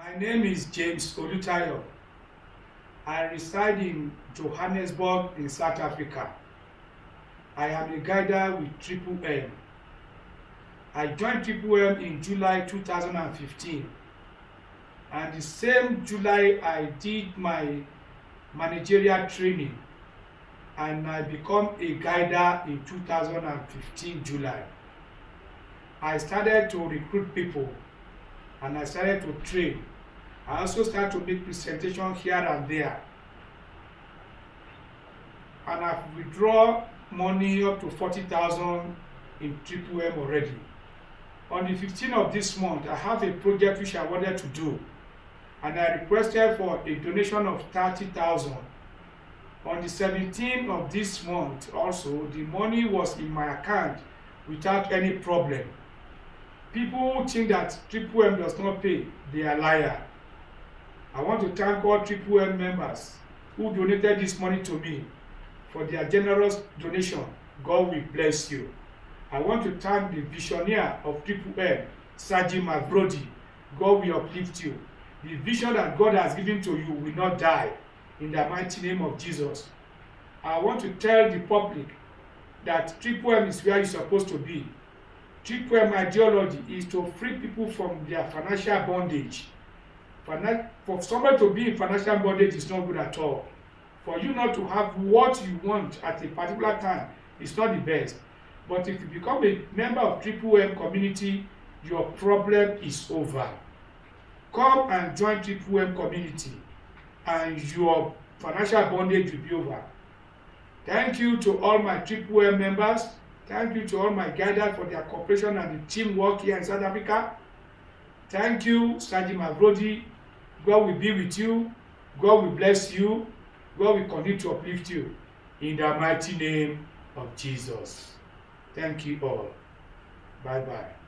My name is James Olutayo. I reside in Johannesburg in South Africa. I am a guider with Triple M. I joined Triple M in July 2015, and the same July I did my managerial training and I become a guider in 2015 July. I started to recruit people and I started to train. I also started to make presentations here and there. And I've withdrawn money up to 40,000 in Triple M already. On the 15th of this month, I have a project which I wanted to do, and I requested for a donation of 30,000. On the 17th of this month also, the money was in my account without any problem. People who think that Triple M does not pay, they are liars. I want to thank all Triple M members who donated this money to me for their generous donation. God will bless you. I want to thank the visionary of Triple M, Saji Mavrodi. God will uplift you. The vision that God has given to you will not die, in the mighty name of Jesus. I want to tell the public that Triple M is where you're supposed to be. Triple M ideology is to free people from their financial bondage. For somebody to be in financial bondage is not good at all. For you not to have what you want at a particular time is not the best. But if you become a member of Triple M community, your problem is over. Come and join Triple M community and your financial bondage will be over. Thank you to all my Triple M members. Thank you to all my guiders for their cooperation and the teamwork here in South Africa. Thank you, Saji Mavrodi. God will be with you. God will bless you. God will continue to uplift you. In the mighty name of Jesus. Thank you all. Bye-bye.